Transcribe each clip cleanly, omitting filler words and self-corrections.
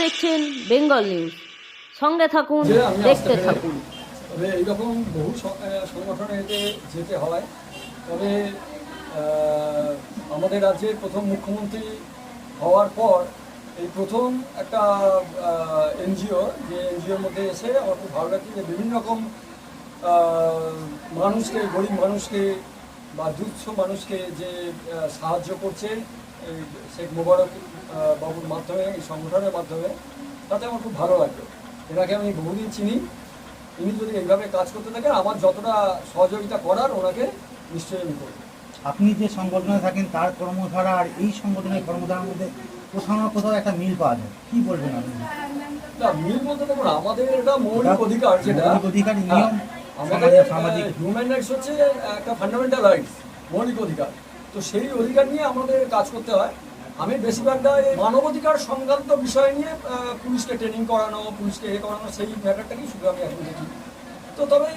দেখছেন বেঙ্গল নিউজ, সঙ্গে থাকুন, দেখতে থাকুন। তবে এইরকম বহু সংগঠনে যেতে হয়। তবে আমাদের রাজ্যের প্রথম মুখ্যমন্ত্রী হওয়ার পর এই প্রথম একটা এনজিও, যে এনজিওর মধ্যে এসে আমার খুব ভালো লাগছে যে বিভিন্ন রকম মানুষকে, গরিব মানুষকে বা দুঃস্থ মানুষকে যে সাহায্য করছে এই শেখ মোবারক বাবুর মাধ্যমে, এই সংগঠনের মাধ্যমে, তাতে আমার খুব ভালো লাগলো। এনাকে আমি বহুদিন চিনি। ইনি যদি এইভাবে কাজ করতে থাকেন, আমার যতটা সহযোগিতা করার ওনাকে নিশ্চয়ই আমি করব। আপনি যে সংগঠনে থাকেন তার কর্মধারা আর এই সংগঠনের কর্মধারার মধ্যে কোথাও না কোথাও একটা মিল পাওয়া যায়, কি বলবেন আপনি? না, মিল বলতে দেখুন, আমাদের এটা মৌলিক অধিকার, যেটা অধিকার, নিয়ম, আমাদের সামাজিক হিউম্যান রাইটস হচ্ছে একটা ফান্ডামেন্টাল রাইটস, মৌলিক অধিকার। তো সেই অধিকার নিয়ে আমাদের কাজ করতে হয়। আমি বেশিরভাগটা মানবাধিকার সংক্রান্ত বিষয় নিয়ে পুলিশকে ট্রেনিং করানো, পুলিশকে করানো, সেই ম্যাটারটাকেই শুধু আমি এখন দেখি। তো তবে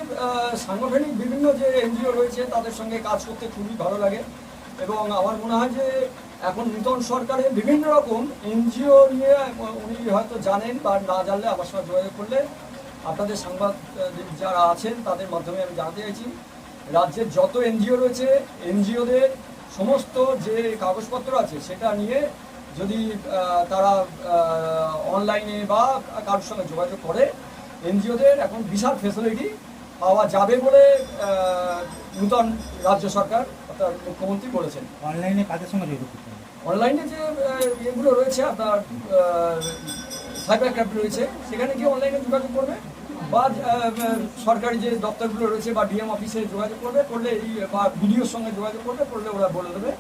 সাংগঠনিক বিভিন্ন যে এনজিও রয়েছে তাদের সঙ্গে কাজ করতে খুবই ভালো লাগে। এবং আমার মনে হয় যে এখন নূতন সরকারের বিভিন্ন রকম এনজিও নিয়ে উনি হয়তো জানেন, বা না জানলে আমার সঙ্গে যোগাযোগ করলে আপনাদের সাংবাদিক যারা আছেন তাদের মাধ্যমে আমি জানতে চাইছি, রাজ্যের যত এনজিও রয়েছে, এনজিওদের সমস্ত যে কাগজপত্র আছে সেটা নিয়ে যদি তারা অনলাইনে বা কারোর সঙ্গে যোগাযোগ করে, এনজিওদের এখন বিশাল ফেসিলিটি পাওয়া যাবে বলে নূতন রাজ্য সরকার অর্থাৎ মুখ্যমন্ত্রী বলেছেন। অনলাইনে কাজের সঙ্গে জড়িত করতে হবে। অনলাইনে যে এগুলো রয়েছে, আপনার সাইবার ক্যাফ রয়েছে, সেখানে গিয়ে অনলাইনে যোগাযোগ করবে, বা সরকারি যে দপ্তরগুলো রয়েছে বা ডিএম অফিসে যোগাযোগ করবে, করলে এই বা বিডিওর সঙ্গে যোগাযোগ করবে, করলে ওরা বলে দেবে।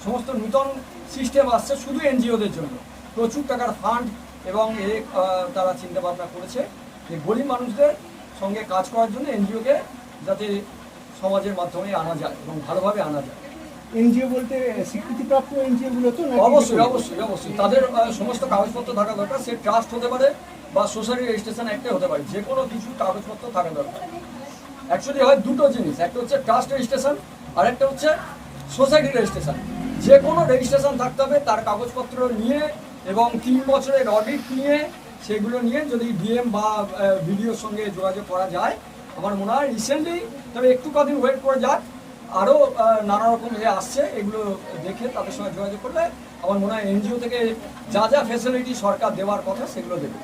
সমস্ত নূতন সিস্টেম আসছে শুধু এনজিওদের জন্য, প্রচুর টাকার ফান্ড, এবং তারা চিন্তা ভাবনা করেছে যে গরিব মানুষদের সঙ্গে কাজ করার জন্য এনজিওকে যাতে সমাজের মাধ্যমে আনা যায় এবং ভালোভাবে আনা যায়। এনজিও বলতে স্বীকৃতিপ্রাপ্ত এনজিওগুলো তো? অবশ্যই অবশ্যই অবশ্যই তাদের সমস্ত কাগজপত্র থাকা দরকার। সে ট্রাস্ট হতে পারে বা সোসাইটি রেজিস্ট্রেশন একটা হতে পারে, যে কোনো কিছু কাগজপত্র থাকা দরকার। অ্যাকচুয়ালি হয় দুটো জিনিস, একটা হচ্ছে ট্রাস্ট রেজিস্ট্রেশন আর একটা হচ্ছে সোসাইটি রেজিস্ট্রেশন। যে কোনো রেজিস্ট্রেশন থাকতে হবে, তার কাগজপত্র নিয়ে এবং 3 বছরের অডিট নিয়ে, সেগুলো নিয়ে যদি ডিএম বা বিডিওর সঙ্গে যোগাযোগ করা যায়, আমার মনে হয় রিসেন্টলি, তবে একটু কদিন ওয়েট করে যাক, আরও নানা রকম আসছে, এগুলো দেখে তাদের সঙ্গে যোগাযোগ করলে আমার মনে হয় এনজিও থেকে যা যা ফ্যাসিলিটি সরকার দেওয়ার কথা সেগুলো দেবে।